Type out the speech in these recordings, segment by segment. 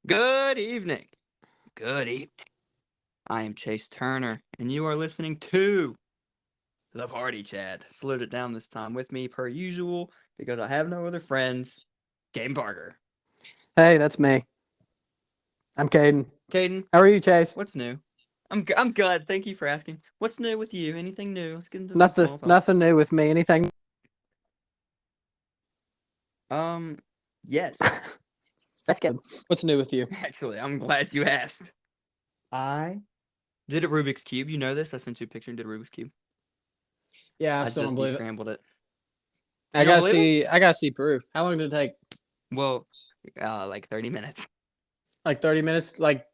Good evening. Good evening. I am Chase Turner, and you are listening to The Party Chat. Slowed it down this time with me, per usual, because I have no other friends. Game Parker. Hey, that's me. I'm Caden. Caden, How are you, Chase? what's new? I'm good. Thank you for asking. What's new with you? Anything new? Let's get into some Nothing, small talk. nothing new with me. Anything? Yes. That's good. What's new with you? Actually, I'm glad you asked. I did a Rubik's Cube. You know this? I sent you a picture and did a Rubik's Cube. Yeah, I I still just don't believe it. descrambled it. I gotta see proof. How long did it take? Well, like 30 minutes. Like 30 minutes. Like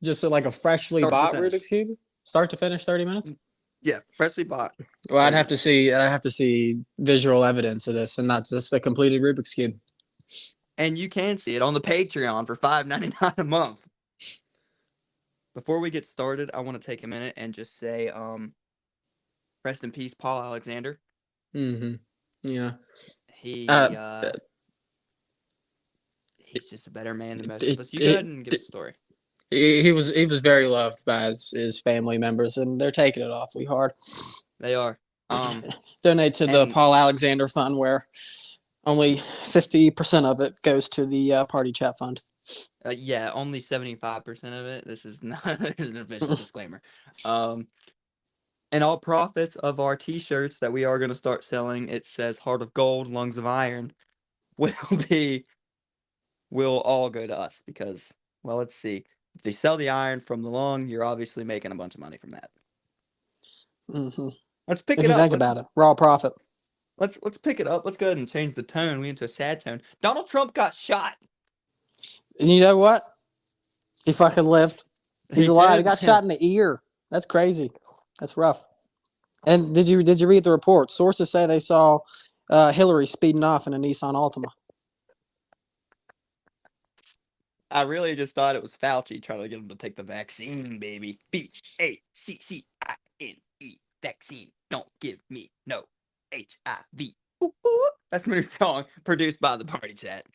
just like a freshly Start to bought finish. Rubik's cube. Start to finish, 30 minutes. Yeah, freshly bought. Well, I'd 30 have to see. I'd have to see visual evidence of this, and not just the completed Rubik's cube. And you can see it on the Patreon for $5.99 a month. Before we get started, I want to take a minute and just say, rest in peace, Paul Alexander. Mm-hmm. Yeah. He's just a better man than most of us. You go ahead and give the story. He was very loved by his family members, and they're taking it awfully hard. They are. Donate to the Paul Alexander Fund, where only 50% of it goes to the Party Chat Fund. Yeah, only 75% of it. This is not this is an official disclaimer. And all profits of our T-shirts that we are going to start selling, it says "Heart of Gold, Lungs of Iron," will all go to us because, well, let's see. If they sell the iron from the lung, you're obviously making a bunch of money from that. Mm-hmm. Let's pick if it you up. Think about it, raw profit. Let's pick it up. Let's go ahead and change the tone. We into a sad tone. Donald Trump got shot. And you know what? He fucking lived. He's alive. He got shot in the ear. That's crazy. That's rough. And did you read the report? Sources say they saw Hillary speeding off in a Nissan Altima. I really just thought it was Fauci trying to get him to take the vaccine, baby. VACCINE. Vaccine. Don't give me no HIV. Ooh, ooh. That's my new song, produced by the Party Chat.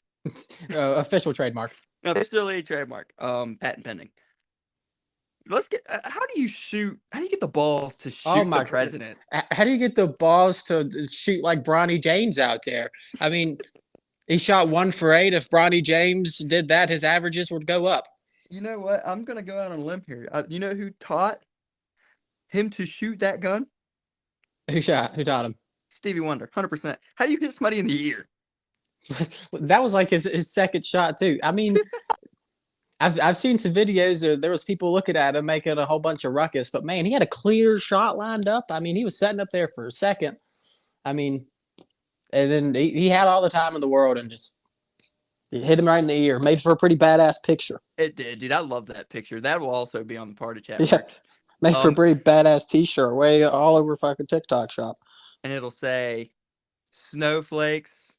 Official trademark. Officially trademark. Patent pending. Let's get. How do you get the balls to shoot the president? How do you get the balls to shoot like Bronny James out there? I mean, he shot 1 for 8. If Bronny James did that, his averages would go up. You know what? I'm gonna go out on a limb here. You know who taught him to shoot that gun? Who taught him? Stevie Wonder, 100%. How do you hit somebody in the ear? That was like his second shot too. I mean, I've seen some videos. There was people looking at him making a whole bunch of ruckus, but man, he had a clear shot lined up. I mean, he was setting up there for a second. I mean, and then he had all the time in the world and just hit him right in the ear. Made for a pretty badass picture. It did, dude. I love that picture. That will also be on the Party Chat. Yeah, made for a pretty badass T-shirt. Way all over fucking TikTok shop. And it'll say, "Snowflakes."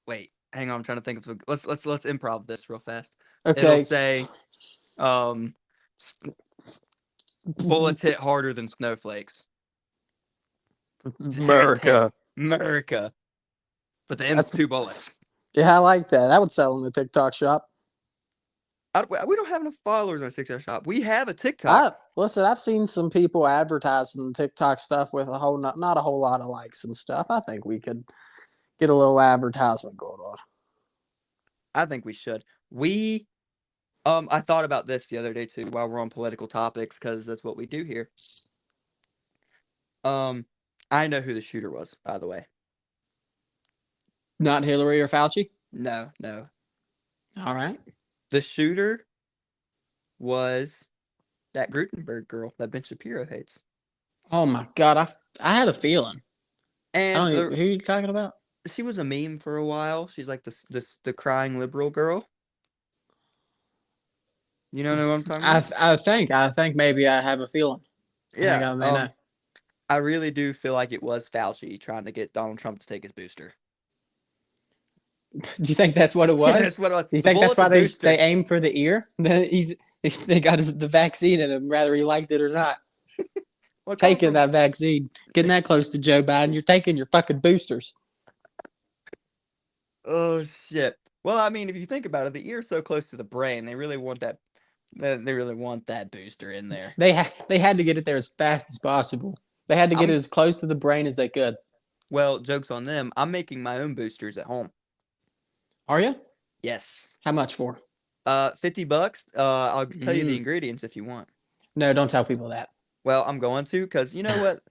Wait, hang on. I'm trying to think of. Let's improv this real fast. Okay. It'll say, "Bullets hit harder than snowflakes." America. But the M's 2 bullets. Yeah, I like that. That would sell in the TikTok shop. We don't have enough followers on our TikTok shop. We have a TikTok. Listen, I've seen some people advertising TikTok stuff with not a whole lot of likes and stuff. I think we could get a little advertisement going on. I think we should. I thought about this the other day too, while we're on political topics, because that's what we do here. I know who the shooter was, by the way. Not Hillary or Fauci? No. All right. The shooter was that Gutenberg girl that Ben Shapiro hates. Oh my God, I had a feeling. And who are you talking about? She was a meme for a while. She's like the crying liberal girl. You know what I'm talking about? I think maybe I have a feeling. Yeah. I really do feel like it was Fauci trying to get Donald Trump to take his booster. Do you think that's what it was? That's what it was. Do you think that's why they aimed for the ear? They got the vaccine in him, whether he liked it or not. Taking that vaccine, getting that close to Joe Biden, you're taking your fucking boosters. Oh shit! Well, I mean, if you think about it, the ear's so close to the brain, they really want that. They really want that booster in there. They had to get it there as fast as possible. They had to get it I'm as close to the brain as they could. well, jokes on them. I'm making my own boosters at home. Are you? Yes. How much for? $50. I'll tell you the Mm. ingredients if you want. No, don't tell people that. Well, I'm going to, because you know what?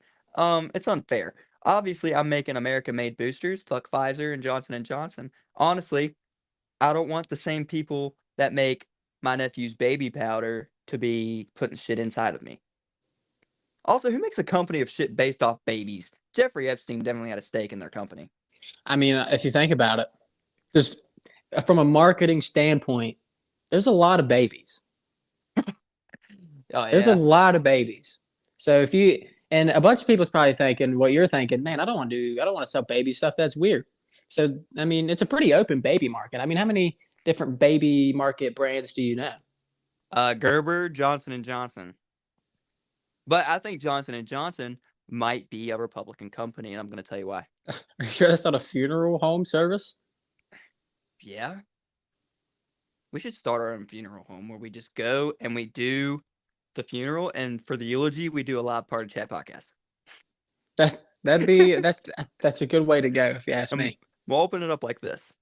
It's unfair. Obviously, I'm making American-made boosters. Fuck Pfizer and Johnson & Johnson. Honestly, I don't want the same people that make my nephew's baby powder to be putting shit inside of me. Also, who makes a company of shit based off babies? Jeffrey Epstein definitely had a stake in their company. I mean, if you think about it, there's from a marketing standpoint, there's a lot of babies. Oh There's a yeah. lot of babies. So if you and a bunch of people's probably thinking what you're thinking, man, I don't want to sell baby stuff. That's weird. So I mean, it's a pretty open baby market. I mean, how many different baby market brands do you know? Gerber, Johnson & Johnson. But I think Johnson & Johnson might be a Republican company, and I'm going to tell you why. Are you sure that's not a funeral home service? Yeah. We should start our own funeral home where we just go and we do the funeral, and for the eulogy, we do a live party chat podcast. That's a good way to go if you ask me. We'll open it up like this.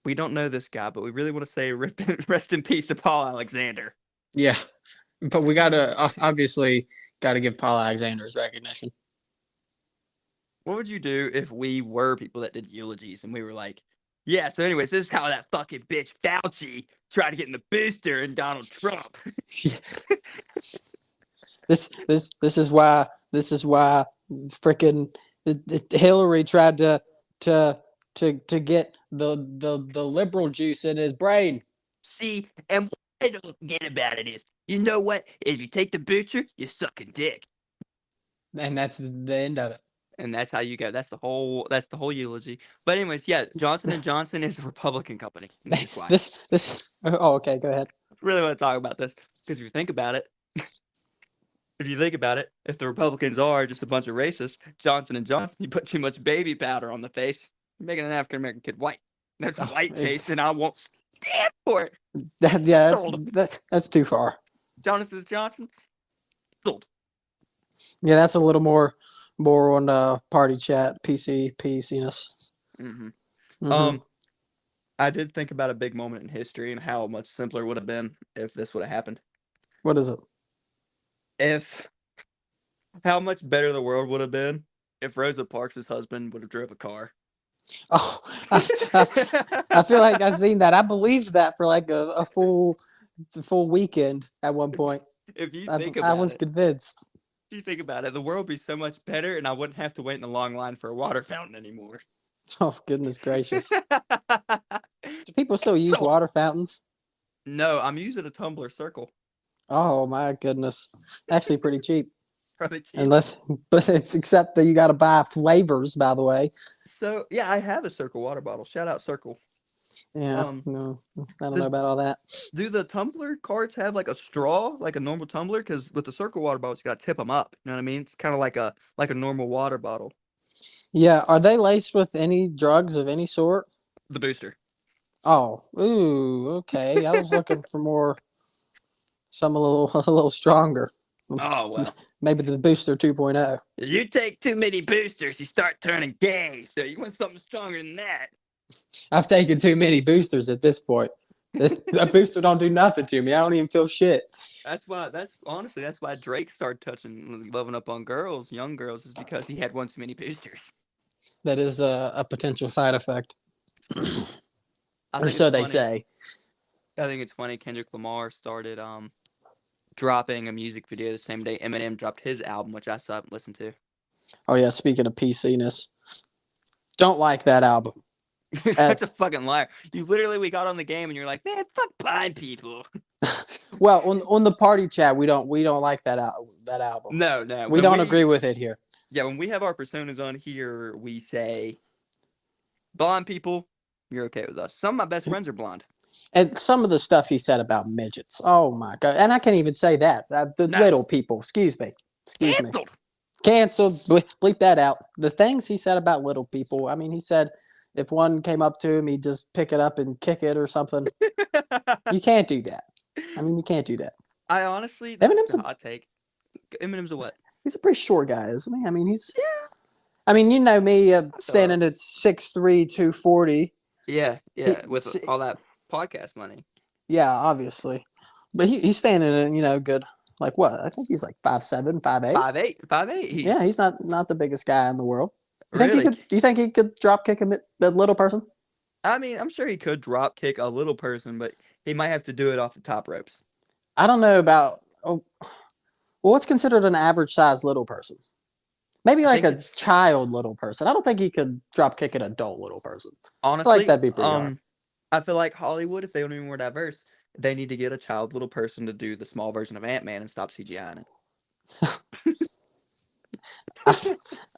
We don't know this guy, but we really want to say rest in peace to Paul Alexander. Yeah, but we obviously gotta give Paul Alexander his recognition. What would you do if we were people that did eulogies and we were like, yeah, so anyways, this is how that fucking bitch Fauci tried to get in the booster and Donald Trump. This is why freaking Hillary tried to get the liberal juice in his brain. See, and what I don't get about it is, you know what? If you take the booster, you're sucking dick. And that's the end of it. And that's how you go. That's the whole eulogy. But anyways, yeah, Johnson & Johnson is a Republican company. This is why. Oh, okay, go ahead. I really want to talk about this because if you think about it, if the Republicans are just a bunch of racists, Johnson & Johnson, you put too much baby powder on the face, you're making an African American kid white. That's white taste, and I won't stand for it. That's too far. Johnson, sold. Yeah, that's a little more on party chat, PCness. Mm-hmm. Mm-hmm. I did think about a big moment in history and how much simpler it would have been if this would have happened. What is it? How much better the world would have been if Rosa Parks' husband would have drove a car. Oh, I feel like I've seen that. I believed that for like a full weekend at one point. If you think about it, I was convinced. If you think about it, the world would be so much better, and I wouldn't have to wait in a long line for a water fountain anymore. Oh, goodness gracious. Do people still use water fountains? No, I'm using a tumbler circle. Oh, my goodness. Actually, pretty cheap. Probably cheap. Except that you got to buy flavors, by the way. So, yeah, I have a Circle water bottle. Shout out Circle. Yeah, no, I don't know about all that. Do the tumbler carts have like a straw, like a normal tumbler? Because with the Circle water bottles, you got to tip them up. You know what I mean? It's kind of like a normal water bottle. Yeah, are they laced with any drugs of any sort? The booster. Oh, ooh, okay. I was looking for some a little stronger. Oh, well. Maybe the booster 2.0. You take too many boosters, you start turning gay. So you want something stronger than that. I've taken too many boosters at this point. A booster don't do nothing to me. I don't even feel shit. That's why Drake started loving up on girls, young girls, is because he had one too many boosters. That is a potential side effect. Or so they say. I think it's funny Kendrick Lamar started dropping a music video the same day Eminem dropped his album, which I still haven't listened to. Oh, yeah, speaking of PC-ness. Don't like that album. That's a fucking liar. We got on the game and you're like, man, fuck blind people. Well, on the party chat, we don't like that album. No. We don't agree with it here. Yeah, when we have our personas on here, we say, blonde people, you're okay with us. Some of my best friends are blonde. And some of the stuff he said about midgets. Oh, my God. And I can't even say that. Little people. Excuse me. Canceled. Bleep that out. The things he said about little people. I mean, he said if one came up to him, he'd just pick it up and kick it or something. You can't do that. I mean, you can't do that. I honestly, this is Eminem's a hot take. Eminem's a what? he's a pretty short guy, isn't he? I mean, Yeah, I mean, you know me, standing so. at 6'3", 240. Yeah, He, yeah, with all that podcast money. yeah, obviously, but he's standing in good. Like what? I think he's like 5'7", 5'8". 5'8", 5'8". Yeah, he's not the biggest guy in the world. You think he Really. could? Do you think he could drop kick a little person? I mean, I'm sure he could drop kick a little person, but he might have to do it off the top ropes. I don't know about. Oh, well, what's considered an average size little person? Maybe I like think a it's child little person. I don't think he could drop kick an adult little person. I feel like honestly, that'd be pretty hard. I feel like Hollywood, if they want to be more diverse, they need to get a child little person to do the small version of Ant-Man and stop CGIing it.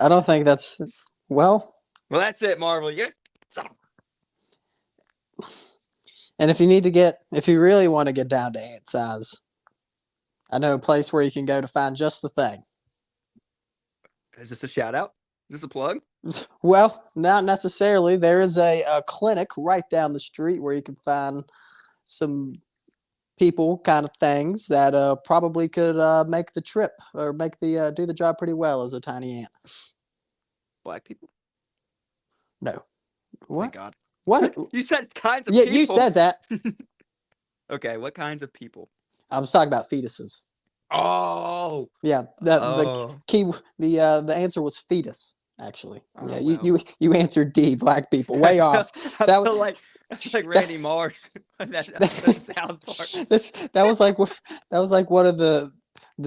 I don't think that's well. Well, that's it, Marvel. Yeah. And if you really want to get down to ant size, I know a place where you can go to find just the thing. Is this a shout out? Is this a plug? Well, not necessarily. There is a clinic right down the street where you can find some people kind of things that probably could make the trip or make the do the job pretty well as a tiny ant. Black people? No. What? Thank God. What? You said kinds of Yeah, people. you said that. Okay, what kinds of people? I was talking about fetuses. Oh. Yeah, the key the answer was fetus. Actually, Oh, yeah, wow. you answered D, black people, way off. I That feel was like Randy Marsh. That's the sound part. that was like one of the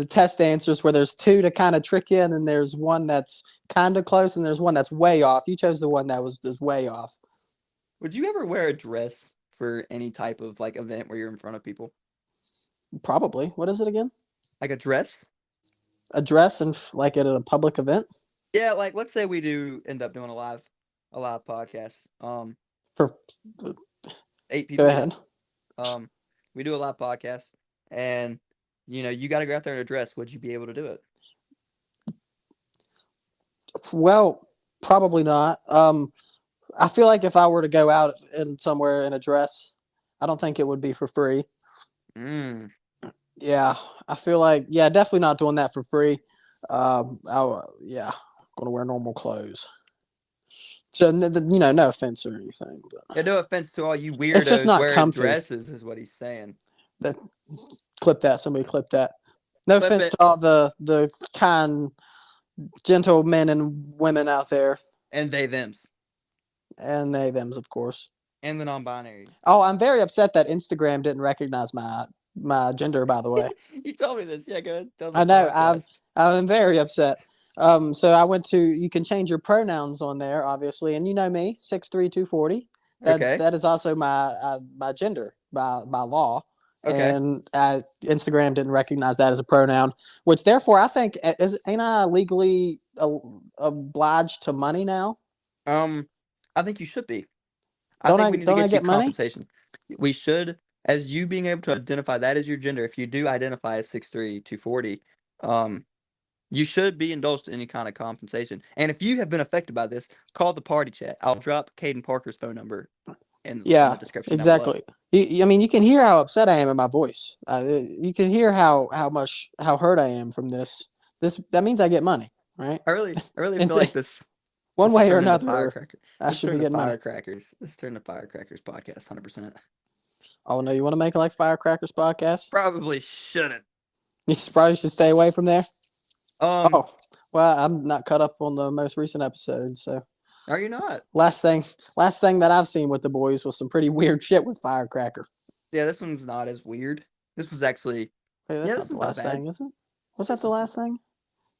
test answers where there's two to kind of trick you, and then there's one that's kind of close, and there's one that's way off. You chose the one that was just way off. Would you ever wear a dress for any type of like event where you're in front of people? Probably. What is it again? Like a dress? A dress and like at a public event Yeah, like let's say we do end up doing a live podcast. for. 8 Go people. ahead. We do a live podcast, and you got to go out there in a dress. Would you be able to do it? Well, probably not. I feel like if I were to go out in somewhere in a dress, I don't think it would be for free. Mm. Yeah, I feel like definitely not doing that for free. Gonna wear normal clothes. So no offense or anything, but Yeah, no offense to all you it's just weirdos not wearing comfy. dresses, is what he's saying. That clip that. Somebody clip that. No Clip offense it. to all the kind, gentle men and women out there, And they thems. and they them's of course. And the non-binary. Oh, I'm very upset that Instagram didn't recognize my gender. By the way, You told me this. Yeah, go ahead. Tell I the know podcast. I'm very upset. So I went to. You can change your pronouns on there, obviously, and you know me, 6'3", 240. Okay. That is also my gender by law. Okay. And Instagram didn't recognize that as a pronoun, which therefore I think ain't I legally obliged to money now? I think you should be. I Don't think we need to I get you get money? compensation. We should, as you being able to identify that as your gender. If you do identify as 6'3", 240, you should be indulged in any kind of compensation. And if you have been affected by this, call the party chat. I'll drop Caden Parker's phone number in the description down below. Exactly. I mean, you can hear how upset I am in my voice. You can hear how hurt I am from this. That means I get money, right? I really feel like this one this way or turned into another. firecracker. I This should be turned to getting money. firecrackers. This turned to firecrackers podcast 100%. Oh no, you want to make it like Firecrackers podcast? Probably shouldn't. You probably should stay away from there. Oh, well, I'm not caught up on the most recent episode, so. Are you not? Last thing that I've seen with the boys was some pretty weird shit with Firecracker. Yeah, this one's not as weird. This was actually. Hey, that's not the last thing, is it? Was that the last thing?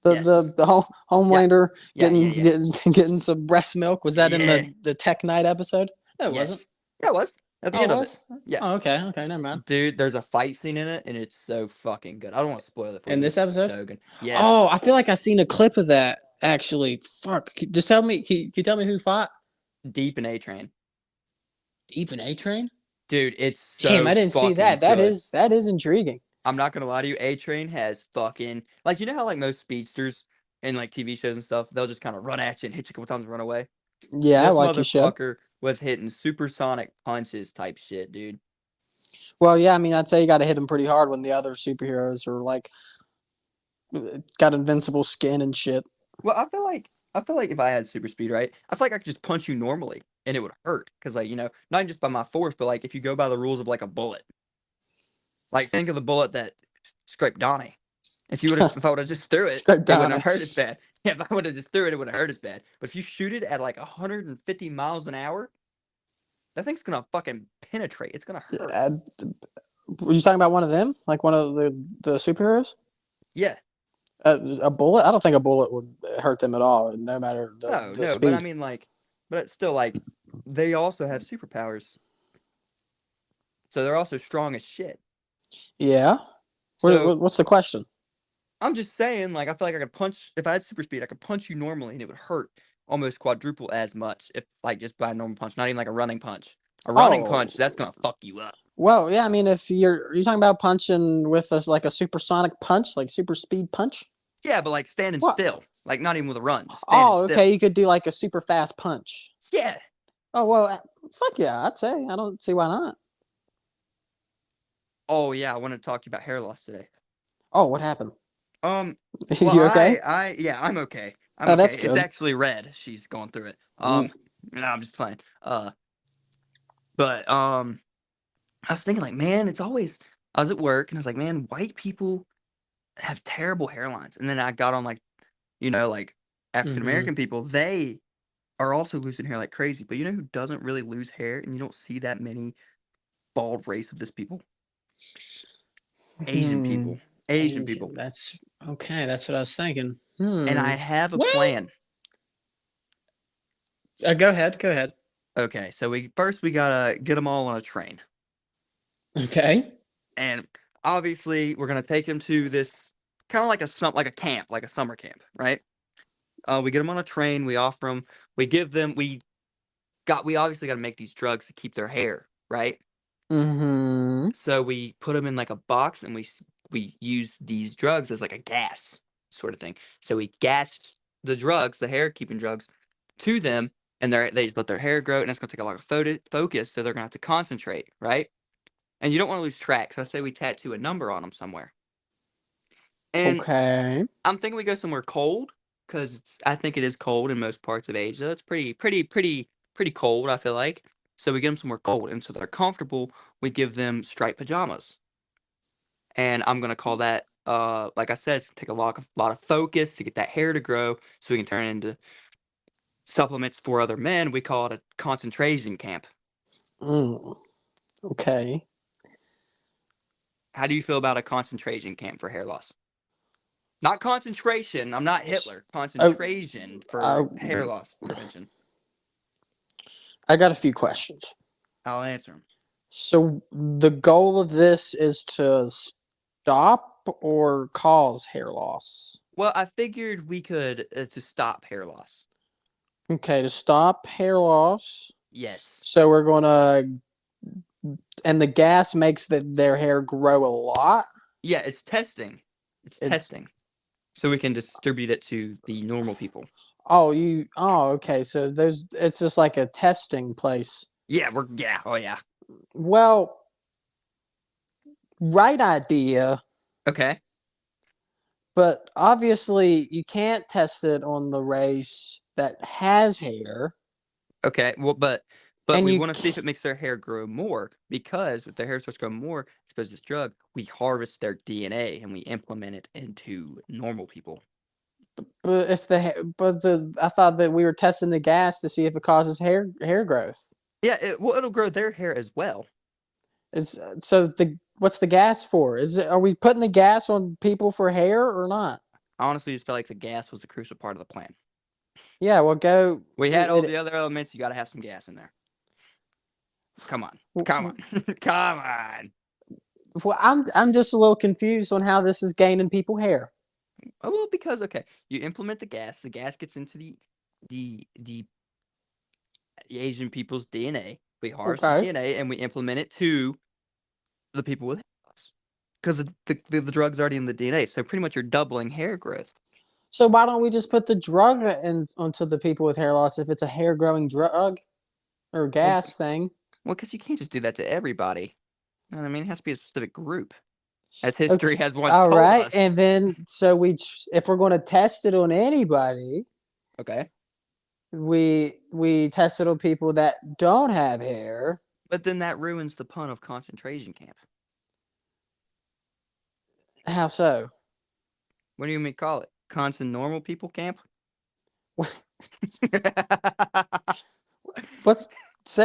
Yes. The Homelander Yeah. getting some breast milk. Was that in the Tech Night episode? No, it wasn't. Yeah, it was. At the end of it. Yeah. Oh, okay, never mind. Dude, there's a fight scene in it, and it's so fucking good. I don't want to spoil it for you. In this episode? So good. Yeah. Oh, I feel like I seen a clip of that. Actually, fuck. Just tell me. Can you tell me who fought? Deep in A-Train. Deep in A-Train? Dude, it's so damn. I didn't see that. That is intriguing. I'm not gonna lie to you. A-Train has fucking how like most speedsters in like TV shows and stuff, they'll just kind of run at you and hit you a couple times and run away. Yeah, This like you should. motherfucker was hitting supersonic punches type shit, dude. Well, yeah, I mean, I'd say you got to hit them pretty hard when the other superheroes are like got invincible skin and shit. Well, I feel like if I had super speed, right? I feel like I could just punch you normally and it would hurt because, like, not just by my force, but like if you go by the rules of like a bullet. Like think of the bullet that scraped Donnie. If I would have just threw it, Scrape it wouldn't Donna. have hurt as bad. Yeah, if I would have just threw it, it would have hurt as bad. But if you shoot it at like 150 miles an hour, that thing's gonna fucking penetrate. It's gonna hurt. Uh, were you talking about one of them, like one of the superheroes? Yeah. A bullet? I don't think a bullet would hurt them at all, no matter No, the no, but I speed. mean like, but it's still like, they also have superpowers, so they're also strong as shit. Yeah. So What's the question? I'm just saying, like, I feel like I could punch if I had super speed, I could punch you normally and it would hurt almost quadruple as much if like just by a normal punch, not even like a running punch. A running punch, Oh, that's gonna fuck you up. well, yeah. I mean, if you're talking about punching with us like a supersonic punch, like super speed punch. Yeah, but like standing What? still, like not even with a run, just standing Oh, still. okay. You could do like a super fast punch. Yeah. Oh well, fuck yeah. I'd say I don't see why not. Oh yeah, I want to talk to you about hair loss today. Oh, what happened? Um, well, You okay? yeah, I'm okay. I'm Oh, that's okay. It's good. actually red. She's going through it. Mm. No, I'm just playing. But I was thinking like, man, it's always. I was at work and I was like, man, white people have terrible hairlines. And then I got on like, like African Mm-hmm. American people, they are also losing hair like crazy. But you know who doesn't really lose hair, and you don't see that many bald race of this people? Asian Hmm. people. Asian Asian. people. That's okay. That's what I was thinking. And I Hmm. have a Well, plan. go ahead. Go ahead. Okay, so we gotta get them all on a train, Okay. and obviously we're gonna take them to this kind of like a camp, like a summer camp, right? We get them on a train. We offer them. We give them. We obviously got to make these drugs to keep their hair, right? Mm-hmm. So we put them in like a box, and we use these drugs as like a gas sort of thing. So we gas the drugs, the hair keeping drugs, to them, and they just let their hair grow, and it's gonna take a lot of focus, so they're gonna have to concentrate, right? And you don't want to lose track, so I say we tattoo a number on them somewhere. And Okay. I'm thinking we go somewhere cold, because I think it is cold in most parts of Asia. It's pretty cold, I feel like. So we get them somewhere cold, and so they're comfortable. We give them striped pajamas, and I'm gonna call that, like I said, it's gonna take a lot of focus to get that hair to grow, so we can turn it into supplements for other men. We call it a concentration camp. Mm. Okay. How do you feel about a concentration camp for hair loss? Not concentration. I'm not Hitler. Oh, Concentration uh, for hair loss prevention. I got a few questions. I'll answer them. So the goal of this is to stop or cause hair loss? Well, I figured we could to stop hair loss. Okay, to stop hair loss. Yes. So we're gonna, and the gas makes their hair grow a lot. Yeah, it's testing. It's It's testing. So we can distribute it to the normal people. okay. So there's it's just like a testing place. Oh yeah. Well, right idea, Okay. but obviously you can't test it on the race that has hair, Okay. Well, but and we you want to see if it makes their hair grow more, because if their hair starts growing more, exposed to this drug, we harvest their DNA and we implement it into normal people. but if the I thought that we were testing the gas to see if it causes hair growth. Yeah, it'll grow their hair as well. Is so the what's the gas for? Is it, are we putting the gas on people for hair or not? I honestly just felt like the gas was a crucial part of the plan. Yeah, well, go. We had all the other elements. You got to have some gas in there. Come on, come on, come on. Well, I'm just a little confused on how this is gaining people hair. Oh, well, because okay, you implement the gas. The gas gets into the Asian people's DNA. We harvest the Okay. DNA and we implement it to the people with hair loss, because the drug's already in the DNA. So pretty much you're doubling hair growth. So why don't we just put the drug in onto the people with hair loss if it's a hair growing drug or Well, gas thing? well, because you can't just do that to everybody. You know what I mean? It has to be a specific group, as history Okay, has once all told right, us. and then so if we're going to test it on anybody, Okay. we test it on people that don't have hair. But then that ruins the pun of concentration camp. How so? What do you mean call it? Constant normal people camp? What's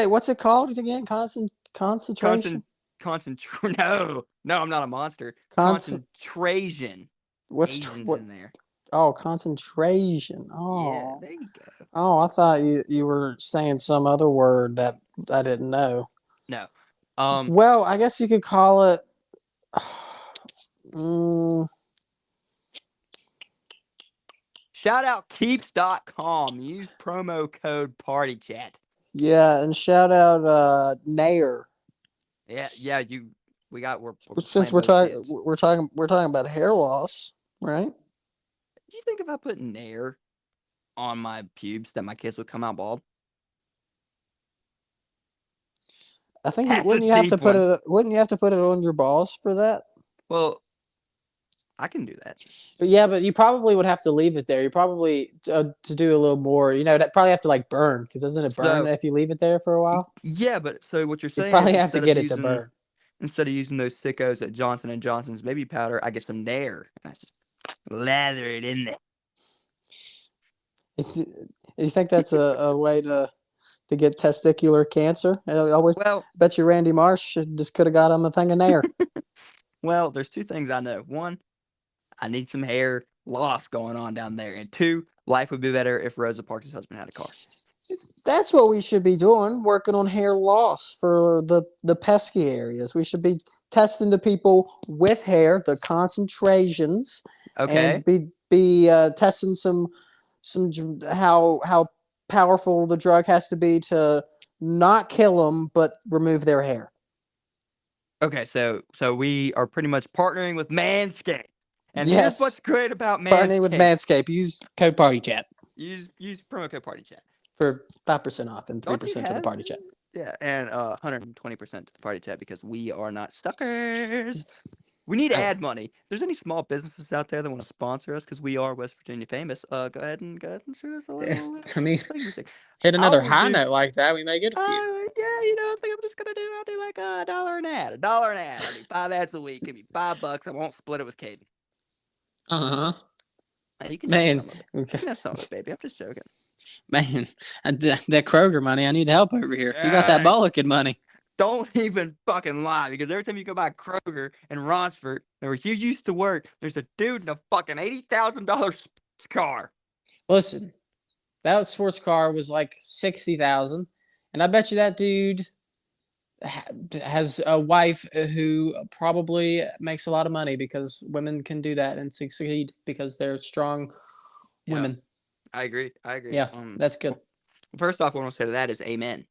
what's it called again? Concentration? Concent no, no, I'm not a monster. Concent Concentration. what's Asians what in there. Oh, concentration. Yeah, Oh. there you go. Oh, I thought you were saying some other word that I didn't know. No. Well, I guess you could call it. Mm, Shout out keeps.com. Use promo code partychat. yeah, and shout out Nair. Yeah, we're Since playing both kids. we're talking about hair loss, right? Do you think if I put Nair on my pubes that my kids would come out bald? I think That's a deep one. wouldn't you have to put it on your balls for that? Well, I can do that. But yeah, but you probably would have to leave it there. You probably to do a little more. That probably have to like burn because doesn't it burn So if you leave it there for a while? yeah, but so what you're You'd saying is probably have to get it to burn. instead of using those sickos at Johnson and Johnson's baby powder, I get some Nair and I just lather it in there. You think that's a way to get testicular cancer? I always Well, bet you Randy Marsh just could have got him a thing of Nair. well, there's two things I know. One, I need some hair loss going on down there, and two, life would be better if Rosa Parks' husband had a car. That's what we should be doing, working on hair loss for the pesky areas. We should be testing the people with hair, the concentrations, Okay. and be testing how powerful the drug has to be to not kill them but remove their hair. Okay, so we are pretty much partnering with Manscaped. And here's Yes, what's great about partnering with Manscaped. Manscaped. Use code Party Chat Use promo code partychat. for 5% off and Don't you 3% to the have Party Chat. yeah, and 120% to the party chat because we are not suckers. We need ad money. If there's any small businesses out there that want to sponsor us because we are West Virginia famous, go ahead and shoot us a little. I mean, Thing. hit another I'll high do. note like that, we may get a few. Yeah, I think I'm just gonna do. I'll do like $1 an ad. $1 an ad. I'll do 5 ads a week. Give me $5. I won't split it with Caden. Uh huh. You can Man, have some of it. You can have some of it, baby. I'm just joking. man, that Kroger money, I need help over here. You got that Mulligan money. Don't even fucking lie, because every time you go by Kroger in Rossford, where you used to work, there's a dude in a fucking $80,000 car. Listen, that sports car was like 60,000, and I bet you that dude has a wife who probably makes a lot of money because women can do that and succeed because they're strong women. I agree. Yeah, that's good. First off, what I want to say to that is amen.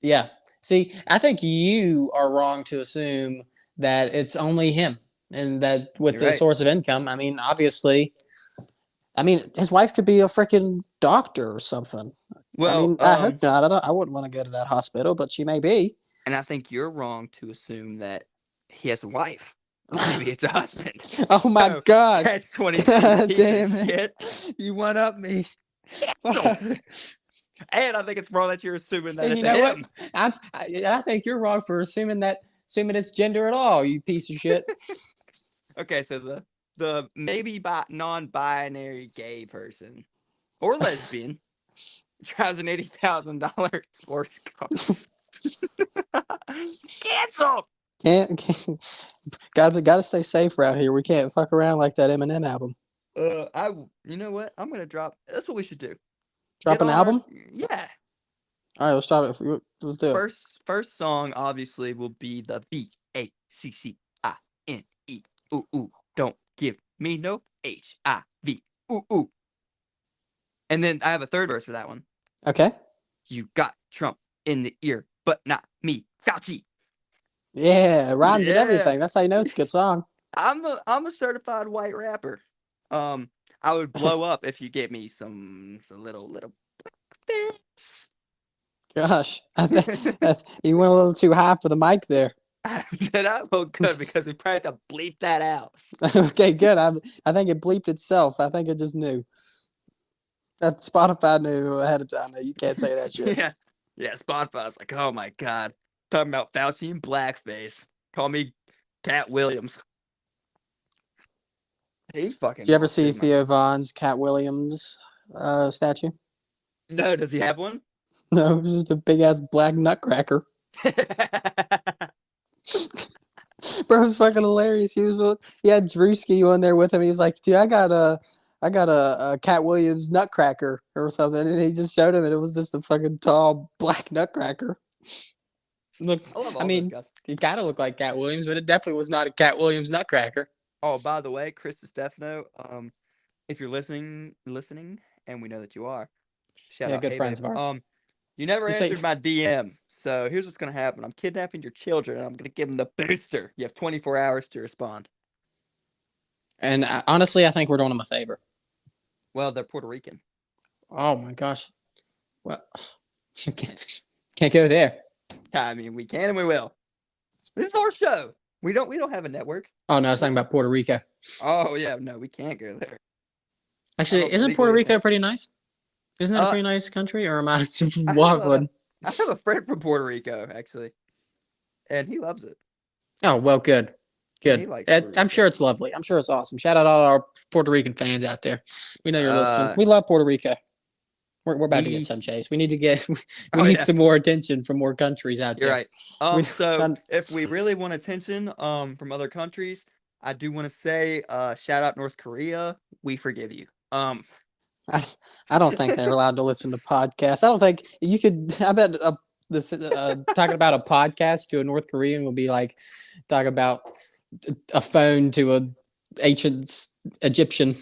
Yeah. See, I think you are wrong to assume that it's only him and that with You're the right. source of income. I mean, obviously, his wife could be a freaking doctor or something. Well, I hope not. I wouldn't want to go to that hospital, but she may be. and I think you're wrong to assume that he has a wife. Maybe it's a husband. Oh my gosh. Catch 22. God damn it. Shit. You one up me. And I think it's wrong that you're assuming that it's what? him. I think you're wrong for assuming it's gender at all, you piece of shit. Okay, so the maybe non-binary gay person or lesbian drives an $80,000 sports car. Cancel. Can't gotta stay safe around here. We can't fuck around like that Eminem album. You know what? I'm gonna drop. That's what we should do. Drop an album? Yeah. All right, let's drop it. Let's do it. First song obviously will be the BACCINE. Ooh, don't give me no HIV. Ooh. And then I have a third verse for that one. Okay. You got Trump in the ear, but not me. Fauci. Yeah, rhymes and everything. That's how you know it's a good song. I'm a certified white rapper. I would blow up if you get me some little bits. Gosh, you went a little too high for the mic there. Did I? Well, good, because we probably have to bleep that out. Okay, good. I think it bleeped itself. I think it just knew. That Spotify knew ahead of time that you can't say that shit. Yeah, Spotify's like, oh my god, talking about Fauci in blackface. Call me Cat Williams. He's fucking Did you ever cool see too, man. Theo Von's Cat Williams statue? No, does he have one? No, it was just a big ass black nutcracker. Bro, it was fucking hilarious. He had Drewski on there with him. He was like, dude, I got a Cat Williams nutcracker or something, and he just showed him, and it was just a fucking tall black nutcracker. Look, I love all I those mean, guys. it kind of looked like Cat Williams, but it definitely was not a Cat Williams nutcracker. Oh, by the way, Chris DeStefano, if you're listening, and we know that you are, shout Yeah, out, good hey friends babe. of ours. You never You say- answered my DM, so here's what's gonna happen. I'm kidnapping your children, and I'm gonna give them the booster. You have 24 hours to respond. And honestly, I think we're doing them a favor. Well, they're Puerto Rican. Oh my gosh. Well, you can't go there. I mean, we can and we will. This is our show. We don't have a network. Oh no, I was talking about Puerto Rico. Oh yeah, no, we can't go there. Actually, isn't Puerto Rico pretty nice? Isn't that a pretty nice country, or am I just waffling? I have a friend from Puerto Rico, actually, and he loves it. Oh well, good. He likes Puerto I'm Rico. sure it's lovely. I'm sure it's awesome. Shout out all our Puerto Rican fans out there. We know you're listening. We love Puerto Rico. We're about to get some, Chase. We need to get we need some more attention from more countries out there. You're right. So if we really want attention from other countries, I do want to say shout out North Korea. We forgive you. I don't think they're allowed to listen to podcasts. I don't think you could. I bet this talking about a podcast to a North Korean will be like talking about a phone to a ancient Egyptian.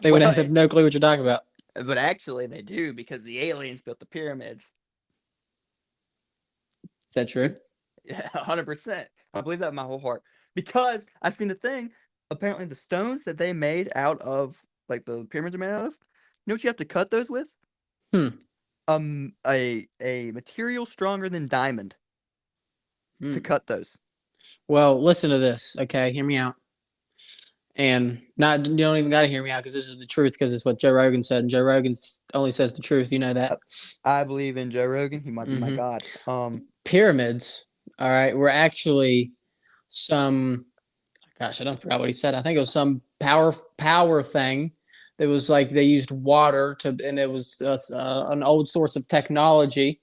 They would have no clue what you're talking about. But actually, they do, because the aliens built the pyramids. Is that true? Yeah, 100%. I believe that with my whole heart, because I've seen the thing. Apparently, the stones that they made out of, like the pyramids are made out of, you know what you have to cut those with? A material stronger than diamond to cut those. Well, listen to this, okay? Hear me out. And you don't even got to hear me out, because this is the truth, because it's what Joe Rogan said, and Joe Rogan only says the truth. You know that. I believe in Joe Rogan. He might be my god. Pyramids, all right, were actually some. Gosh, I don't forgot what he said. I think it was some power thing. That was like they used water and it was an old source of technology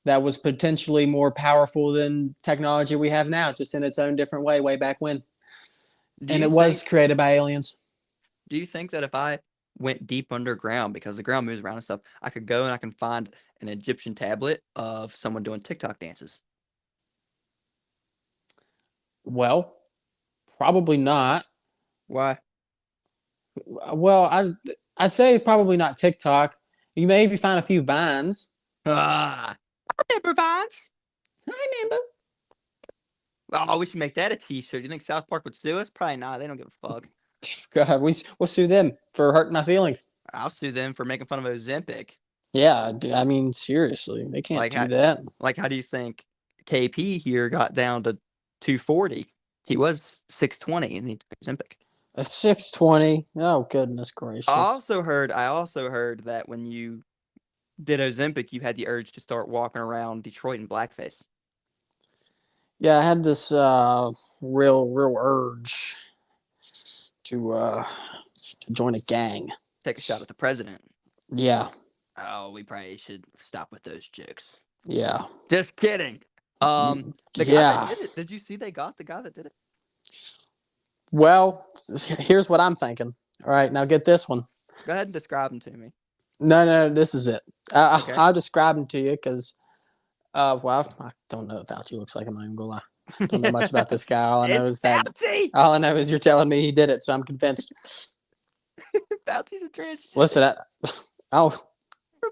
that was potentially more powerful than technology we have now, just in its own different way back when. And it was created by aliens. Do you think that if I went deep underground, because the ground moves around and stuff, I could go and I can find an Egyptian tablet of someone doing TikTok dances? Well, probably not. Why? Well, I'd say probably not TikTok. You maybe find a few vines. I remember vines. I remember. Oh, we should make that a t-shirt. You think South Park would sue us? Probably not. They don't give a fuck. God, we'll sue them for hurting my feelings. I'll sue them for making fun of Ozempic. Yeah, I mean, seriously, they can't do that. Like, how do you think KP here got down to 240? He was 620 in the Ozempic. A 620. Oh, goodness gracious. I also heard that when you did Ozempic, you had the urge to start walking around Detroit in blackface. Yeah, I had this real urge to join a gang. Take a shot at the president. Yeah. Oh, we probably should stop with those jokes. Yeah. Just kidding. The guy that did it, did you see they got the guy that did it? Well, here's what I'm thinking. All right, now get this one. Go ahead and describe him to me. No, this is it. Okay. I'll describe him to you because, well, I don't know if Fauci looks like him. I'm not gonna lie. I don't know much about this guy. All I know is that Fauci! all I know is you're telling me he did it, so I'm convinced. Fauci's a trans. Listen, from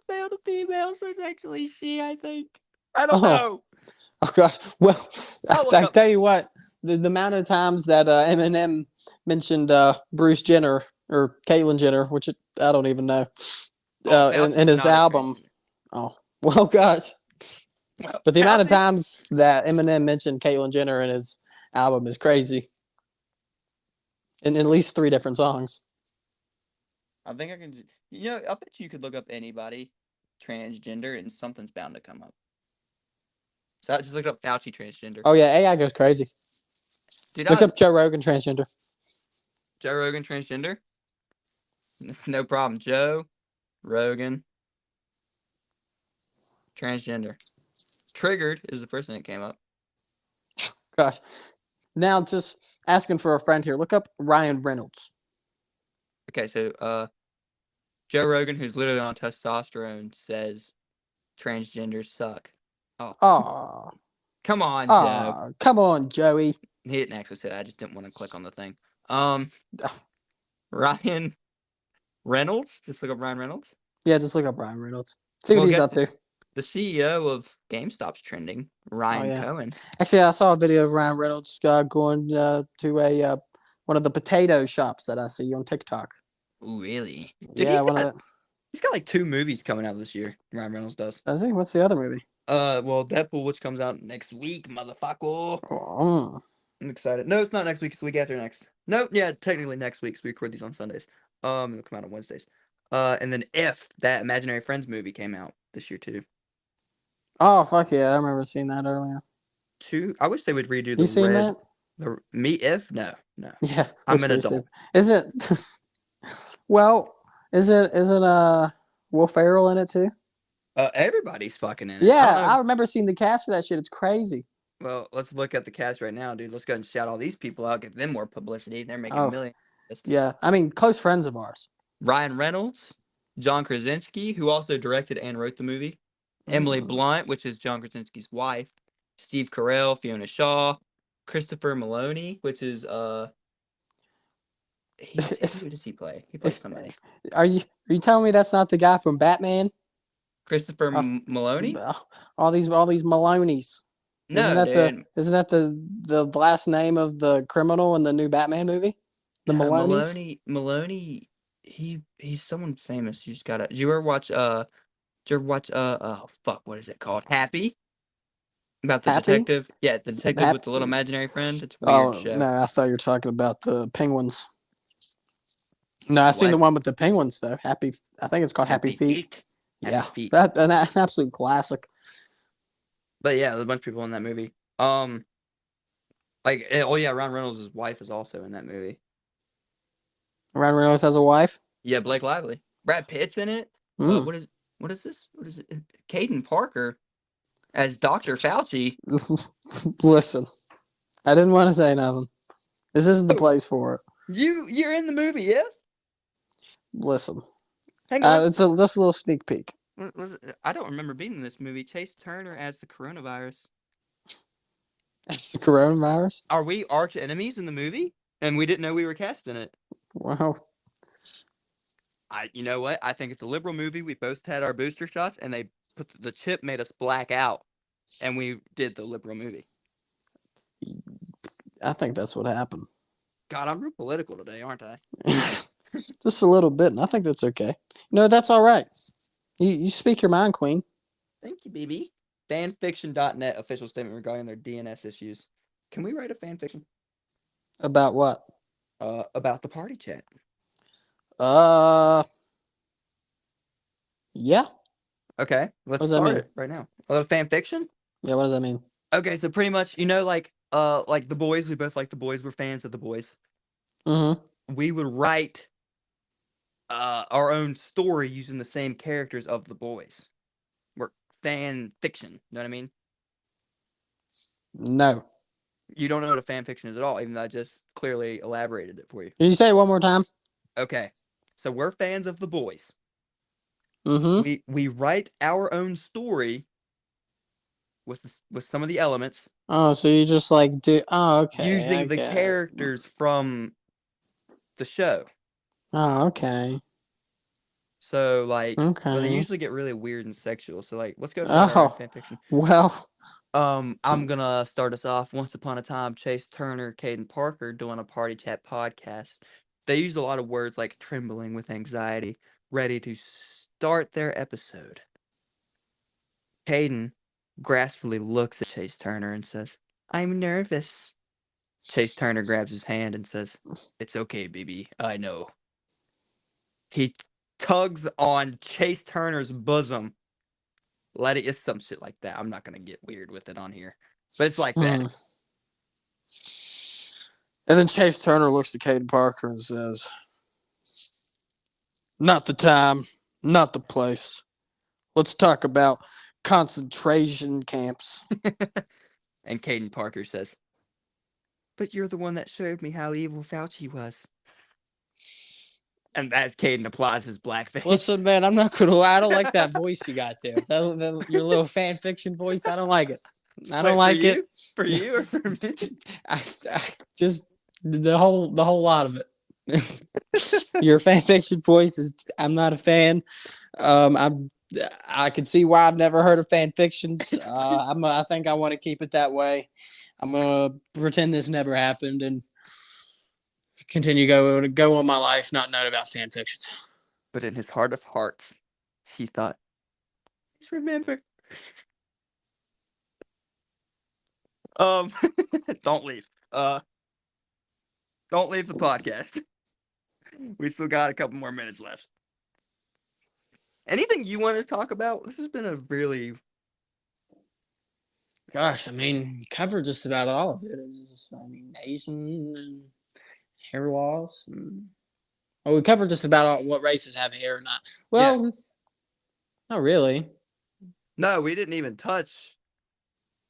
male to female, so it's actually she. I think. I don't know. Oh gosh. Well, I tell you what. The amount of times that Eminem mentioned Bruce Jenner or Caitlyn Jenner, which I don't even know, Oh, in Fauci's his not a album. transgender. Oh, well, gosh. Well, But the amount of Fauci. times that Eminem mentioned Caitlyn Jenner in his album is crazy. In at least 3 different songs. I think I can. You know, I bet you could look up anybody transgender and something's bound to come up. So I just looked up Fauci transgender. Oh, yeah, AI goes crazy. Dude, Look up Joe Rogan transgender. Joe Rogan transgender? No problem. Joe Rogan transgender. Triggered is the first thing that came up. Gosh. Now, just asking for a friend here. Look up Ryan Reynolds. Okay, so Joe Rogan, who's literally on testosterone, says transgenders suck. Oh, Aw. come on, Joe. Aw. Come on, Joey. He didn't actually say that. I just didn't want to click on the thing. Ryan Reynolds. Just look up Ryan Reynolds. Yeah, just look up Ryan Reynolds. See what Well, he's guess up to. the CEO of GameStop's trending. Oh, Ryan yeah. Cohen. Actually, I saw a video of Ryan Reynolds going to a one of the potato shops that I see on TikTok. Ooh, really? Dude, Yeah, one of the. he's got like 2 movies coming out this year. Ryan Reynolds does. Does he? What's the other movie? Well, Deadpool, which comes out next week, motherfucker. Oh, I'm excited. No, it's not next week. It's the week after next. No, yeah, technically next week. So we record these on Sundays. It'll come out on Wednesdays. And then If that Imaginary Friends movie came out this year too. oh, fuck yeah! I remember seeing that earlier. I wish they would redo You seen that? The Me If? No. Yeah, I'm looks an pretty adult. stupid. Is it? Well, is it Will Ferrell in it too? Everybody's fucking in it. I Yeah, don't I know. remember seeing the cast for that shit. It's crazy. Well, let's look at the cast right now, dude. Let's go and shout all these people out, give them more publicity. They're making Oh, millions. yeah. I mean, close friends of ours. Ryan Reynolds, John Krasinski, who also directed and wrote the movie, Emily Blunt, which is John Krasinski's wife, Steve Carell, Fiona Shaw, Christopher Maloney, which is who does he play? He plays somebody. Are you telling me that's not the guy from Batman? Christopher Uh, Maloney? all these Maloney's. Isn't No, that dude. the last name of the criminal in the new Batman movie? The No, Maloney's. Maloney. He's someone famous. You just gotta. Did you ever watch oh fuck, what is it called? Happy? About the Happy? detective? Yeah, the detective with the little Happy? imaginary friend. It's a weird Oh show. no, I thought you were talking about the penguins. No, I seen the What? one with the penguins though. Happy. I think it's called Happy Feet. Happy Yeah, Feet. that an absolute classic. But yeah, there's a bunch of people in that movie. Oh yeah, Ryan Reynolds' wife is also in that movie. Ryan Reynolds has a wife. Yeah, Blake Lively. Brad Pitt's in it. Mm. What is this? What is it? Caden Parker as Dr. Fauci. Listen, I didn't want to say nothing. This isn't the place for it. You're in the movie, yes? Listen, Hang on. it's just a little sneak peek. I don't remember being in this movie. Chase Turner as the coronavirus. It's the coronavirus. Are we arch enemies in the movie? And we didn't know we were cast in it. Wow. You know what? I think it's a liberal movie. We both had our booster shots, and they put the chip made us black out, and we did the liberal movie. I think that's what happened. God, I'm real political today, aren't I? Just a little bit, and I think that's okay. No, that's all right. You speak your mind, Queen. Thank you, BB. Fanfiction.net official statement regarding their DNS issues. Can we write a fanfiction? About what? About the party chat. Yeah. Okay, let's start it right now. Fanfiction? Yeah, what does that mean? Okay, so pretty much, like The Boys, we both like The Boys, we're fans of The Boys. Mm-hmm. We would write our own story using the same characters of The Boys. We're fan fiction, you know what I mean? No. You don't know what a fan fiction is at all, even though I just clearly elaborated it for you. Can you say it one more time? Okay, so we're fans of The Boys. Mm-hmm. We write our own story with some of the elements. Oh, so you just like do? Oh, okay. Using the characters from the show. Oh, okay. So like, okay. well, they usually get really weird and sexual. So like, let's go to our fan fiction. Well, I'm gonna start us off. Once upon a time, Chase Turner, Caden Parker doing a party chat podcast. They used a lot of words like trembling with anxiety, ready to start their episode. Caden gracefully looks at Chase Turner and says, "I'm nervous." Chase Turner grabs his hand and says, "It's okay, baby. I know." He tugs on Chase Turner's bosom. It's some shit like that. I'm not gonna get weird with it on here, but it's like that. And then Chase Turner looks at Caden Parker and says, "Not the time, not the place. Let's talk about concentration camps." And Caden Parker says, "But you're the one that showed me how evil Fauci was." And as Caden applies his blackface. Listen, man, I'm not gonna lie. I don't like that voice you got there. Your little fan fiction voice. I don't like it. I don't like it. For you or for me? I just the whole lot of it. Your fan fiction voice is. I'm not a fan. I can see why I've never heard of fan fictions. I think I want to keep it that way. I'm gonna pretend this never happened and continue go on my life not knowing about fan fictions. But in his heart of hearts, he thought, "Just remember." Don't leave. Don't leave the podcast. We still got a couple more minutes left. Anything you want to talk about? This has been a really... Gosh, I mean, cover just about all of it. Asian and hair loss. We covered just about all, what races have hair or not. Well, not really. No, we didn't even touch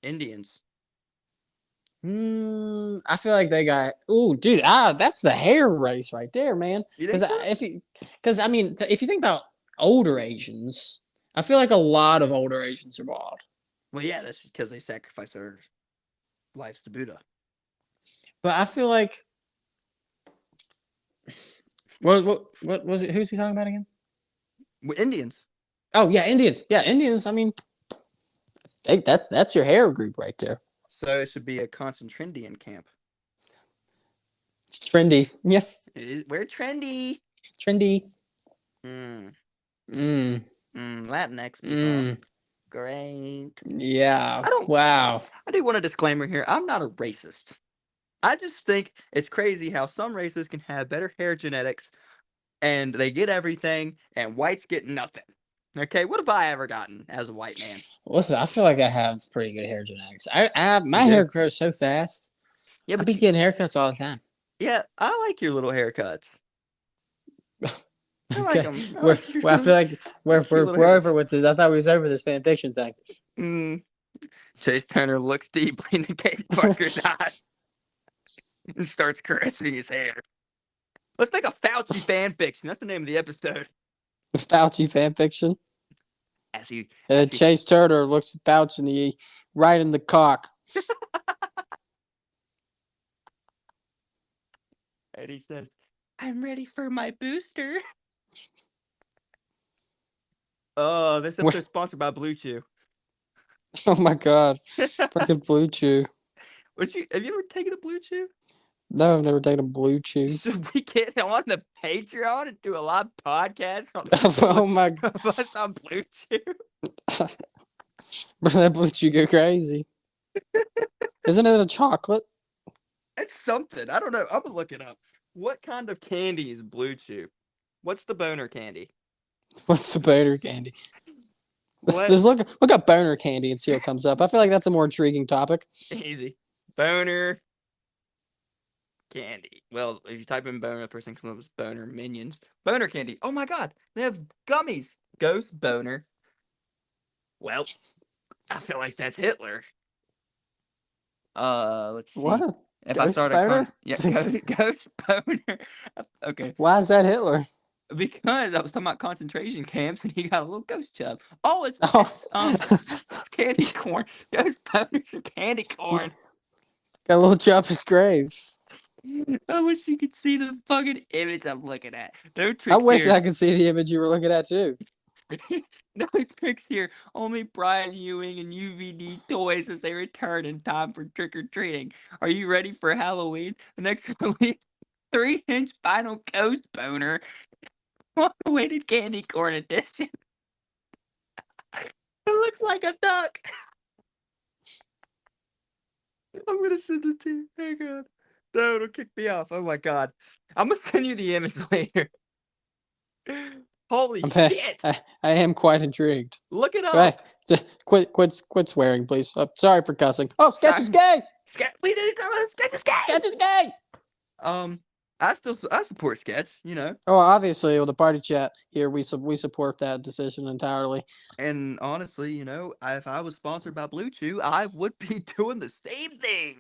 Indians. I feel like they got. Ooh, dude, that's the hair race right there, man. Because if you think about older Asians, I feel like a lot of older Asians are bald. Well, yeah, that's because they sacrifice their lives to Buddha. But I feel like, what was it? Who's he talking about again? Indians. Oh yeah, Indians. Yeah, Indians. I mean, that's your hair group right there. So it should be a concentration camp. It's trendy. Yes. We're trendy. Trendy. Latinx people. Great. Yeah. Wow. I do want a disclaimer here. I'm not a racist. I just think it's crazy how some races can have better hair genetics and they get everything and whites get nothing. Okay, what have I ever gotten as a white man? Listen, I feel like I have pretty good hair genetics. My hair grows so fast. Yeah, but I be getting haircuts all the time. Yeah, I like your little haircuts. I like them. I feel like we're over with this. I thought we was over this fan fiction thing. Chase Turner looks deeply into Caden Parker's eyes and starts caressing his hair. Let's make a Fauci fan fiction. That's the name of the episode. Fauci fan fiction. Chase Turner looks at Fauci right in the cock. And he says, "I'm ready for my booster." Oh, this episode is sponsored by Blue Chew. Oh my god. Freaking Blue Chew. Have you ever taken a Blue Chew? No, I've never taken a Blue Chew. Should we get on the Patreon and do a live podcast on oh my god. us on Blue Chew? Bro, that Blue Chew go crazy. Isn't it a chocolate? It's something. I don't know. I'm gonna look it up. What kind of candy is Blue Chew? What's the boner candy? What's the boner candy? Just look up boner candy and see what comes up. I feel like that's a more intriguing topic. Easy. Boner candy. Well, if you type in boner, the first thing comes up is boner minions. Boner candy. Oh my god. They have gummies. Ghost boner. Well, I feel like that's Hitler. Let's see. What? If Ghost I start boner? Ghost boner. Okay. Why is that Hitler? Because I was talking about concentration camps and he got a little ghost chub. Oh, it's candy corn. Ghost boners are candy corn. Got a little chub his grave. I wish you could see the fucking image I'm looking at. I wish I could see the image you were looking at too. No, he picks here only Brian Ewing and UVD toys as they return in time for trick or treating. Are you ready for Halloween? The next release, 3-inch vinyl ghost boner, long-awaited candy corn edition. It looks like a duck. I'm gonna send it to you. Hang on. No, it'll kick me off. Oh my god. I'm gonna send you the image later. Holy shit! I am quite intrigued. Look it Right. up. Quit swearing, please. Sorry for cussing. Oh, Sketch is Sorry. gay. We didn't talk about Sketch is gay. Sketch is gay. I support Sketch. You know. Oh, obviously, with the party chat here, we support that decision entirely. And honestly, you know, if I was sponsored by Blue Chew, I would be doing the same thing.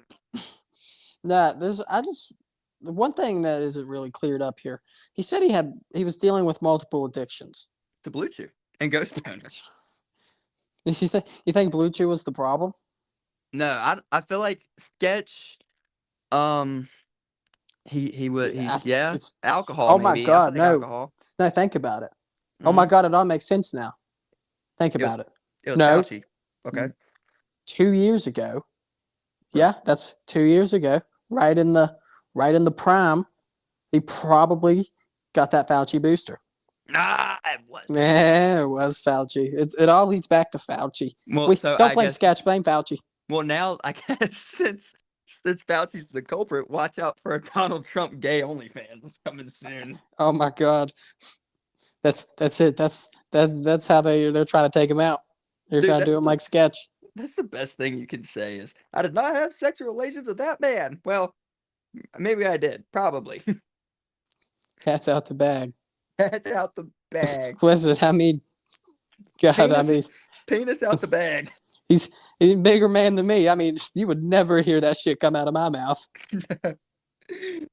The one thing that isn't really cleared up here. He said he was dealing with multiple addictions. To Blue Chew and Ghost Boner. You think Blue Chew was the problem? No, I feel like Sketch, he would alcohol. Oh maybe. my god, no. Alcohol. No, think about it. Oh my god, it all makes sense now. Think about it. It was No. Fauci. Okay. 2 years ago. Yeah, that's 2 years ago. Right in the prime, he probably got that Fauci booster. Nah, it was. Yeah, it was Fauci. It all leads back to Fauci. Well, Don't blame Sketch, blame Fauci. Well, now I guess since Fauci's the culprit, watch out for a Donald Trump gay OnlyFans coming soon. Oh my god, that's it. That's how they're trying to take him out. They're trying to do him like Sketch. That's the best thing you can say is, I did not have sexual relations with that man. Well, maybe I did. Probably. Cat's out the bag. Cat's out the bag. Listen, I mean, God, penis out the bag. He's a bigger man than me. I mean, you would never hear that shit come out of my mouth.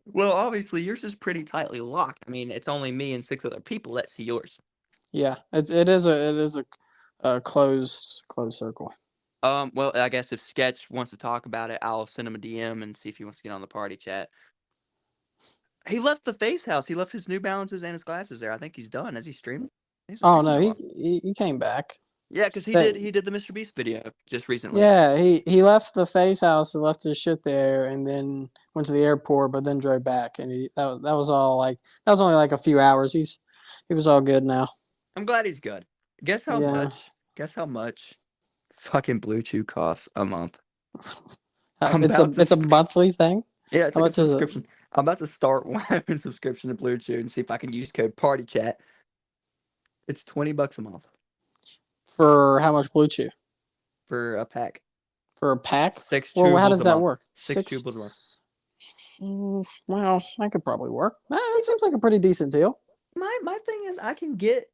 Well, obviously, yours is pretty tightly locked. I mean, it's only me and 6 other people that see yours. Yeah, it is a closed circle. Well, I guess if Sketch wants to talk about it, I'll send him a DM and see if he wants to get on the party chat. He left the Face House. He left his New Balances and his glasses there. I think he's done. Is he streaming? Oh no, he came back. Yeah, because he did the Mr. Beast video just recently. Yeah, he left the Face House and left his shit there, and then went to the airport, but then drove back, and that was only like a few hours. He was all good now. I'm glad he's good. Guess how much? Guess how much? Fucking Blue Chew costs a month. It's a monthly thing. Yeah, it's like a subscription. I'm about to start one subscription to Blue Chew and see if I can use code Party Chat. It's $20 a month. For how much Blue Chew? For a pack. For a pack? 6 chewables. Well, how does that work? 6 chewables a month. Well, that could probably work. That seems like a pretty decent deal. My thing is, I can get.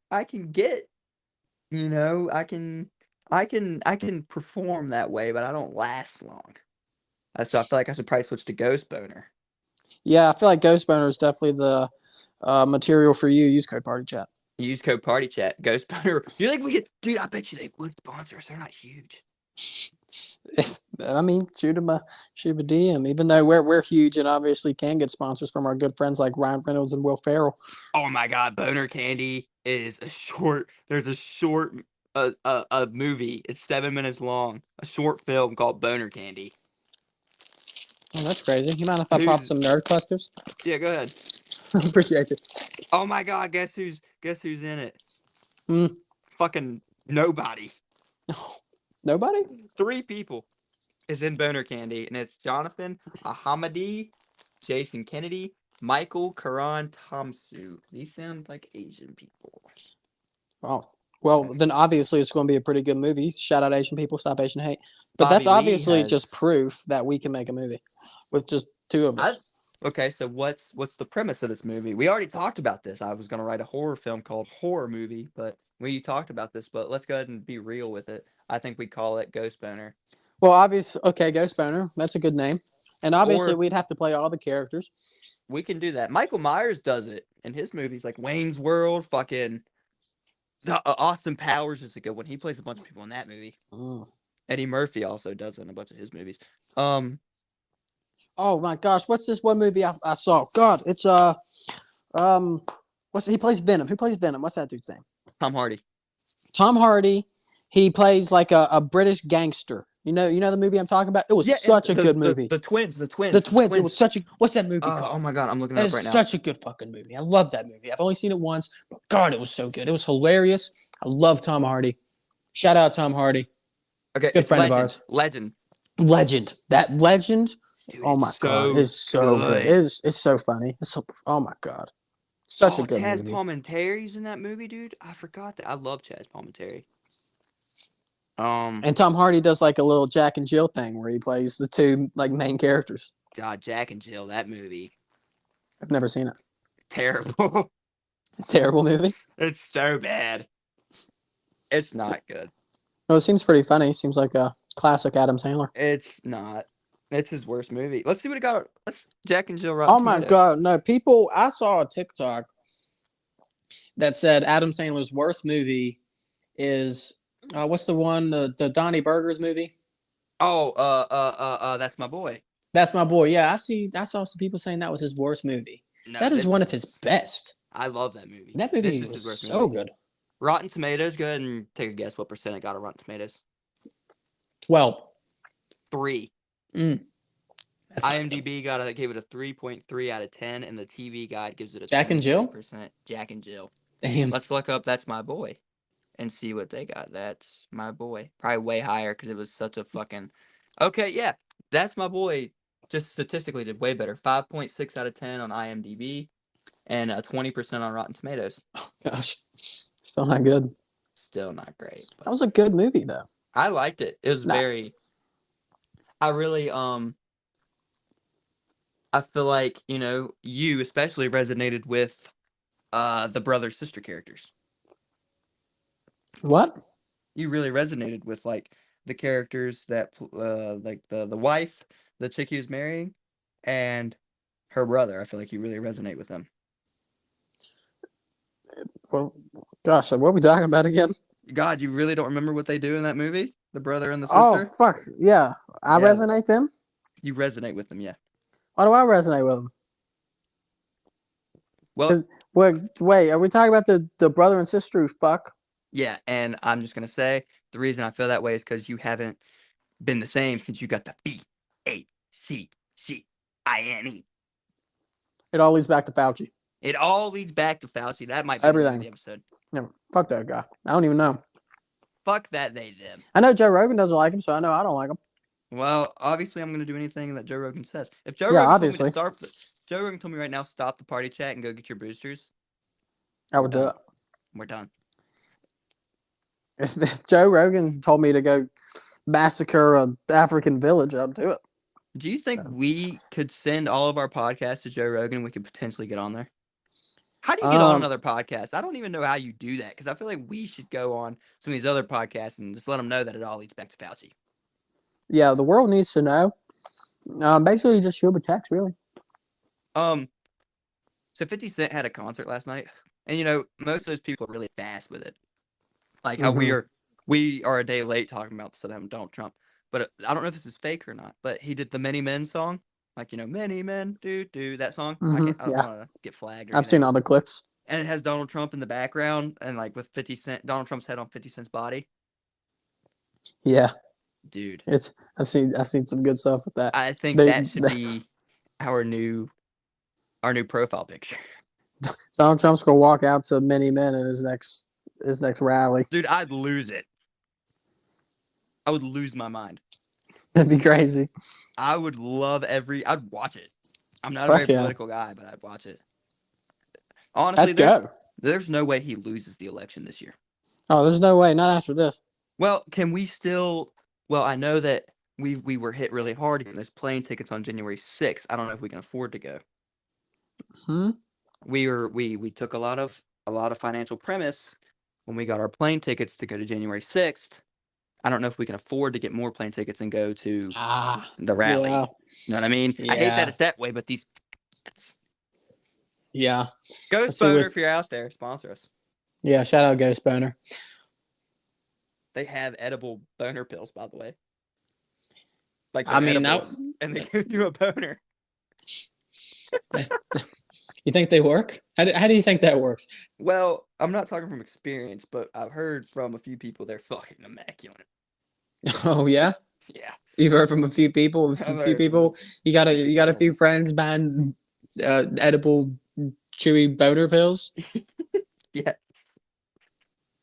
You know, I can perform that way, but I don't last long. So I feel like I should probably switch to Ghost Boner. Yeah, I feel like Ghost Boner is definitely the material for you. Use code Party Chat. Use code Party Chat. Ghost Boner. You think we get? Dude, I bet you they would sponsor us. They're not huge. I mean, shoot him a DM. Even though we're huge and obviously can get sponsors from our good friends like Ryan Reynolds and Will Ferrell. Oh my God, Boner Candy is a short. There's a short a movie. It's 7 minutes long. A short film called Boner Candy. Oh, that's crazy. You mind if I pop some nerd clusters? Yeah, go ahead. Appreciate it. Oh my God, guess who's in it? Fucking nobody. Nobody? 3 people is in Boner Candy, and it's Jonathan Ahamadi, Jason Kennedy, Michael Karan Tomsu. These sound like Asian people. Oh. Well, then obviously it's going to be a pretty good movie. Shout out Asian people, stop Asian hate. But that's obviously just proof that we can make a movie with just 2 of us. Okay, so what's the premise of this movie? We already talked about this. I was going to write a horror film called Horror Movie, but we talked about this. But let's go ahead and be real with it. I think we call it Ghost Boner. Well, obviously, okay, Ghost Boner. That's a good name. And obviously, we'd have to play all the characters. We can do that. Michael Myers does it in his movies, like Wayne's World, fucking... Austin Powers is a good one. He plays a bunch of people in that movie. Eddie Murphy also does it in a bunch of his movies. Oh my gosh, what's this one movie I saw? God, it's he plays Venom. Who plays Venom? What's that dude's name? Tom Hardy. Tom Hardy, he plays like a British gangster. You know the movie I'm talking about? It was Yeah, and such a good movie. the twins, The twins. It was such a what's that movie called? Oh my god, I'm looking That it up is right now. such a good fucking movie. I love that movie. I've only seen it once, but God, it was so good. It was hilarious. I love Tom Hardy. Shout out Tom Hardy. Okay, Good it's friend Legend. of ours. Legend. Legend. That Legend. Dude, Oh my it's God, so it's so good. good. It's so funny. It's so, oh my God, such a good Chaz movie. Palminteri's in that movie, dude. I forgot that. I love Chaz Palminteri. And Tom Hardy does like a little Jack and Jill thing where he plays the two like main characters. God, Jack and Jill, that movie. I've never seen it. Terrible. It's a terrible movie. It's so bad. It's not good. No, it seems pretty funny. Seems like a classic Adam Sandler. It's not. It's his worst movie. Let's see what it got. Let's Jack and Jill Rotten Oh my Tomatoes. God, no! People, I saw a TikTok that said Adam Sandler's worst movie is what's the one the Donnie Burgers movie? Oh, that's my boy. That's my boy. Yeah, I saw some people saying that was his worst movie. No, That is one of his best. I love that movie. That This movie is his was worst so movie. good. Rotten Tomatoes, go ahead and take a guess what percent it got on Rotten Tomatoes. 12. 3. Mm. IMDb gave it a 3.3 out of 10, and the TV Guide gives it a Jack and Jill? 23%. Jack and Jill. Damn. Let's look up That's My Boy and see what they got. That's My Boy. Probably way higher because it was such a fucking... Okay, yeah. That's My Boy just statistically did way better. 5.6 out of 10 on IMDb and 20% on Rotten Tomatoes. Oh, gosh. Still not good. Still not great. That was a good movie, though. I liked it. It was very... I really, I feel like, you especially resonated with the brother-sister characters. What? You really resonated with, like, the characters that, like, the wife, the chick he was marrying, and her brother. I feel like you really resonate with them. Well, gosh, what are we talking about again? God, you really don't remember what they do in that movie? The brother and the Oh, sister? fuck. Yeah. I Yeah. resonate them? You resonate with them, yeah. Why do I resonate with them? Well, Wait, are we talking about the brother and sister who fuck? yeah, and I'm just going to say, the reason I feel that way is because you haven't been the same since you got the Faccine. It all leads back to Fauci. It all leads back to Fauci. That might be Everything. the name of the episode. No, fuck that guy. I don't even know. Fuck that, they, them. I know Joe Rogan doesn't like him, so I know I don't like him. Well, obviously, I'm going to do anything that Joe Rogan says. If Joe Yeah, Rogan obviously. Joe Rogan told me right now, stop the party chat and go get your boosters. I would do it. We're done. If Joe Rogan told me to go massacre an African village, I'd do it. Do you think we could send all of our podcasts to Joe Rogan and we could potentially get on there? How do you get on another podcast? I don't even know how you do that because I feel like we should go on some of these other podcasts and just let them know that it all leads back to Fauci. Yeah, the world needs to know. Basically, just shoot a text, really. So 50 Cent had a concert last night, and most of those people are really fast with it. Like how we are a day late talking about Donald Trump, but I don't know if this is fake or not. But he did the Many Men song, like Many Men do that song. I don't want to get flagged. I've seen all the clips, and it has Donald Trump in the background, and like with 50 Cent, Donald Trump's head on 50 Cent's body. Yeah, dude, I've seen some good stuff with that. I think that should be our new profile picture. Donald Trump's gonna walk out to Many Men in his next rally. Dude, I'd lose it. I would lose my mind. That'd be crazy. I would I'd watch it. I'm not a very political guy, but I'd watch it. Honestly, there's no way he loses the election this year. Oh, there's no way. Not after this. Well, can we still... Well, I know that we were hit really hard getting those plane tickets on January 6th. I don't know if we can afford to go. We took a lot of financial premise when we got our plane tickets to go to January 6th. I don't know if we can afford to get more plane tickets and go to the rally. Yeah. You know what I mean? Yeah. I hate that it's that way, but these... Yeah. Ghost Boner, if you're out there, sponsor us. Yeah, shout out Ghost Boner. They have edible boner pills, by the way. Like, I mean, and they give you a boner. You think they work? How do you think that works? Well, I'm not talking from experience, but I've heard from a few people they're fucking immaculate. Oh yeah, Yeah, you've heard from a few people. A I've few heard from a people. few You got a people. few friends buying edible chewy boner pills. Yes.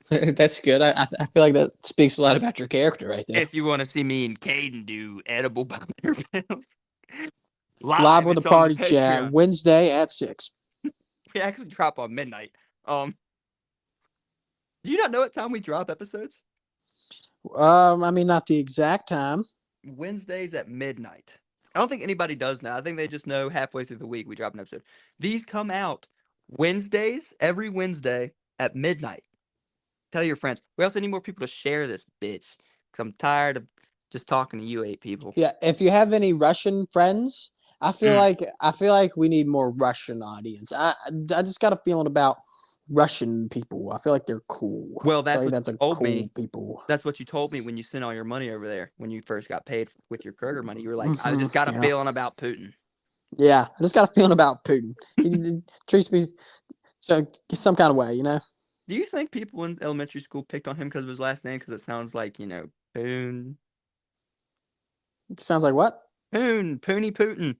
That's good. I feel like that speaks a lot about your character right there. If you want to see me and Caden do edible boner pills Live live, with a it's on the party chat Patreon. Wednesday at 6. We actually drop on midnight. Do you not know what time we drop episodes? I mean, not the exact time. Wednesdays at midnight. I don't think anybody does now. I think they just know halfway through the week we drop an episode. These come out Wednesdays, every Wednesday at midnight. Tell your friends. We also need more people to share this bitch. Because I'm tired of just talking to you 8 people. Yeah, if you have any Russian friends, I feel like we need more Russian audience. I just got a feeling about Russian people. I feel like they're cool. Well, I feel that's like what that's you a told cool me. people. That's what you told me when you sent all your money over there. When you first got paid with your Kroger money. You were like, I just got a Yeah. feeling about Putin. Yeah, I just got a feeling about Putin. He treats me so some kind of way, you know. Do you think people in elementary school picked on him because of his last name? Because it sounds like, Poon. Sounds like what? Poony Putin.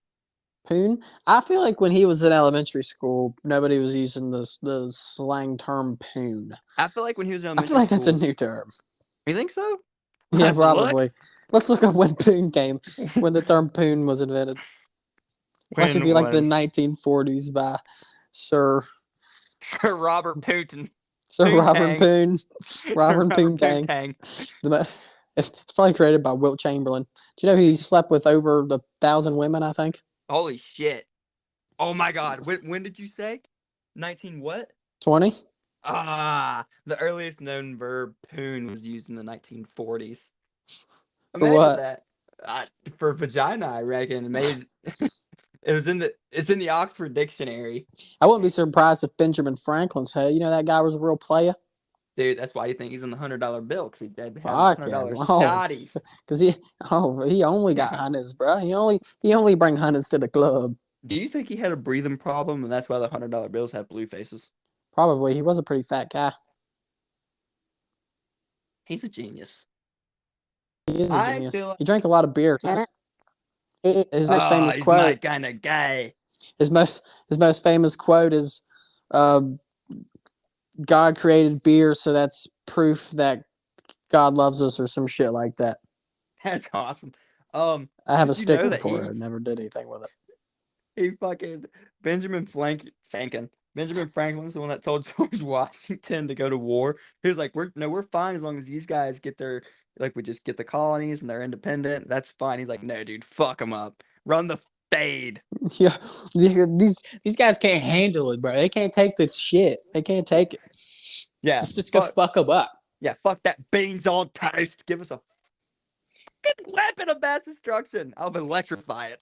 Poon. I feel like when he was in elementary school, nobody was using the slang term poon. I feel like when he was in I feel elementary like that's a school. new term. You think so? We'll Yeah, have to look. probably. Let's look up when poon came, when the term poon was invented. Watch it When be like the was 1940s by Sir Sir Robert Putin? Sir Robert Poontang. Poon, Robert Robert Poontang. Poontang. It's probably created by Wilt Chamberlain. Do you know he slept with over 1,000 women? I think Holy shit. Oh my god. When did you say? 19 what? 20. The earliest known verb poon was used in the 1940s. For Imagine what? that. For vagina, I reckon. It made it's in the Oxford Dictionary. I wouldn't be surprised if Benjamin Franklin's head. You know that guy was a real player. Dude, that's why you think he's in the $100 bill, because he did have the Fuck yeah! $100 Oh, shotties. because he only got hunters, bro. He only bring hunters to the club. Do you think he had a breathing problem and that's why the $100 bills have blue faces? Probably he was a pretty fat guy. He's a genius. He is a I genius. feel like, He drank a lot of beer. His most famous he's my quote. kind of guy. His most famous quote is, uh, "God created beer, so that's proof that God loves us," or some shit like that. That's awesome. I have a Did you know sticker that for it. I never did anything with it. he fucking Benjamin Franklin. Benjamin Franklin's the one that told George Washington to go to war. He was like, we're fine as long as these guys get their we just get the colonies and they're independent. That's fine. He's like, no, dude, fuck them up. Run the fade. Yeah, these guys can't handle it, bro. They can't take this shit. They can't take it. Yeah, It's just gonna fuck them up. yeah, fuck that beans on toast. Give us a good weapon of mass destruction. I'll electrify it.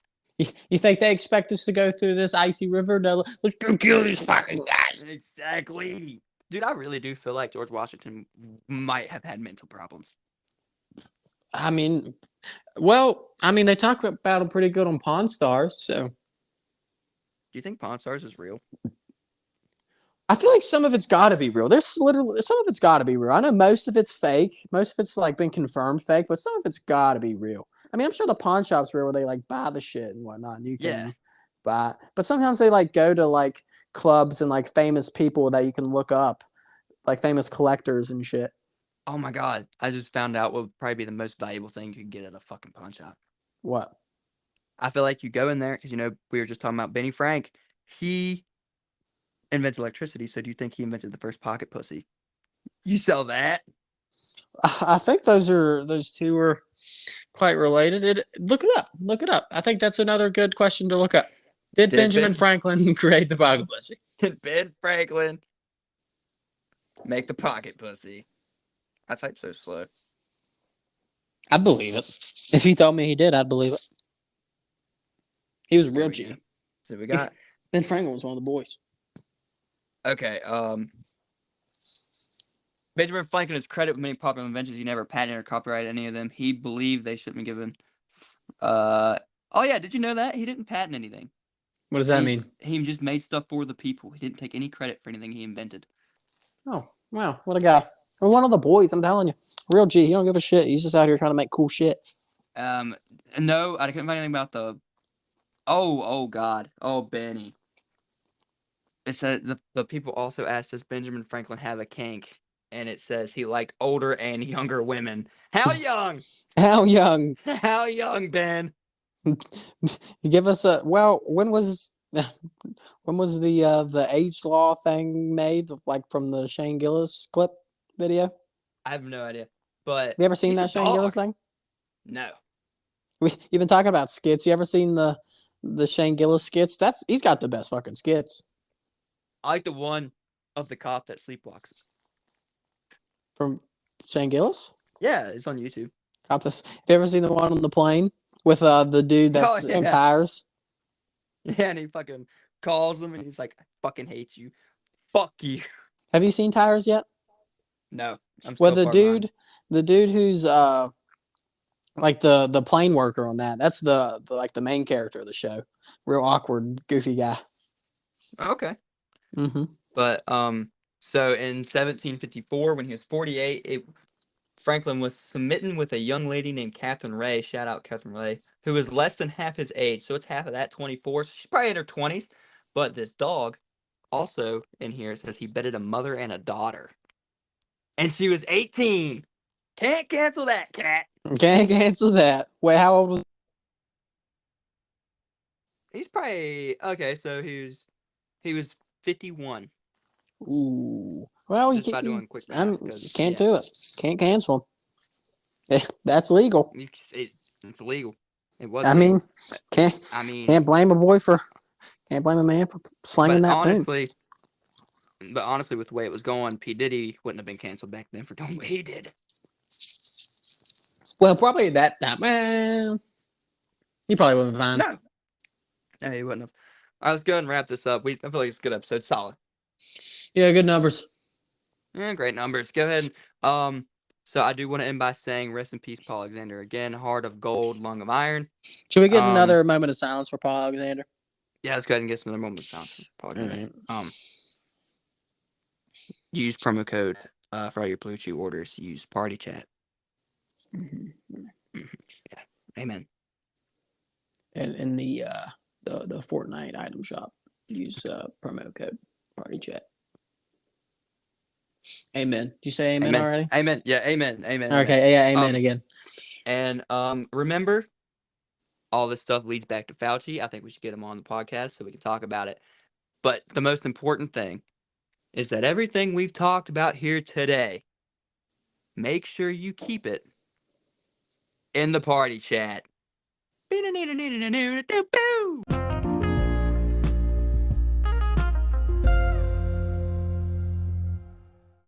You think they expect us to go through this icy river? Let's go kill these fucking guys. Exactly. Dude, I really do feel like George Washington might have had mental problems. I mean, they talk about him pretty good on Pawn Stars, so. Do you think Pawn Stars is real? I feel like some of it's got to be real. There's literally some of it's got to be real. I know most of it's fake. Most of it's like been confirmed fake, but some of it's got to be real. I mean, I'm sure the pawn shops real where they like buy the shit and whatnot. And you can buy, but sometimes they like go to like clubs and like famous people that you can look up, like famous collectors and shit. Oh my god! I just found out what would probably be the most valuable thing you could get at a fucking pawn shop. What? I feel like you go in there because we were just talking about Benny Frank. He invented electricity, so do you think he invented the first pocket pussy? You sell that? I think those two are quite related. Look it up. Look it up. I think that's another good question to look up. Did Benjamin Franklin create the pocket pussy? Did Ben Franklin make the pocket pussy? I type so slow. I'd believe it. If he told me he did, I'd believe it. He was a real G. So we got Ben Franklin was one of the boys. Okay. Benjamin Franklin is credited with many popular inventions. He never patented or copyrighted any of them. He believed they shouldn't be given. Oh yeah, did you know that he didn't patent anything? What does that mean? He just made stuff for the people. He didn't take any credit for anything he invented. Oh, wow. What a guy. Well, one of the boys, I'm telling you. Real G. He don't give a shit. He's just out here trying to make cool shit. No, I couldn't find anything about the... Oh, God. Oh, Benny. It said the people also asked, does Benjamin Franklin have a kink? And it says he liked older and younger women. How young? How young? How young, Ben? Give us a... Well, when was the age law thing made? Like from the Shane Gillis clip video? I have no idea. But You ever seen he's a that Shane Gillis dog. thing? No. You've been talking about skits. You ever seen the Shane Gillis skits? He's got the best fucking skits. I like the one of the cop that sleepwalks. From Shane Gillis? Yeah, it's on YouTube. Cop this. You ever seen the one on the plane with the dude that's in tires? Yeah, and he fucking calls him and he's like, I fucking hate you. Fuck you. Have you seen Tires yet? No. I'm Well, still far behind. the dude who's like the plane worker on that's the like the main character of the show. Real awkward, goofy guy. Okay. Mm-hmm. But so in 1754, when he was 48, Franklin was smitten with a young lady named Catherine Ray. Shout out Catherine Ray, who was less than half his age. So it's half of that, 24. So she's probably in her 20s. But this dog, also in here, says he bedded a mother and a daughter, and she was 18. Can't cancel that, cat. Can't cancel that. Wait, how old was? He's probably okay. So he was 51. Ooh. Well, Just by doing quick math, can't do it. Can't cancel him. That's legal. It's illegal. It was. I legal. mean, can't blame a man for slanging that honestly, But honestly, with the way it was going, P. Diddy wouldn't have been canceled back then for doing what he did. Well, probably that man. He probably wouldn't have been fine. No, he wouldn't have. All right, let's go ahead and wrap this up. I feel like it's a good episode. Solid. Yeah, good numbers. Yeah, great numbers. Go ahead. So I do want to end by saying rest in peace, Paul Alexander. Again, heart of gold, lung of iron. Should we get another moment of silence for Paul Alexander? Yeah, let's go ahead and get another moment of silence for Paul Alexander. Right. Use promo code for all your Blue Chew orders. Use Party Chat. Mm-hmm. Yeah. Amen. And in the Fortnite item shop, use promo code Party Chat. Amen. Did you say amen already? Amen. Yeah, amen. Amen. Okay, yeah, amen again. And remember, all this stuff leads back to Fauci. I think we should get him on the podcast so we can talk about it. But the most important thing is that everything we've talked about here today, make sure you keep it in the party chat.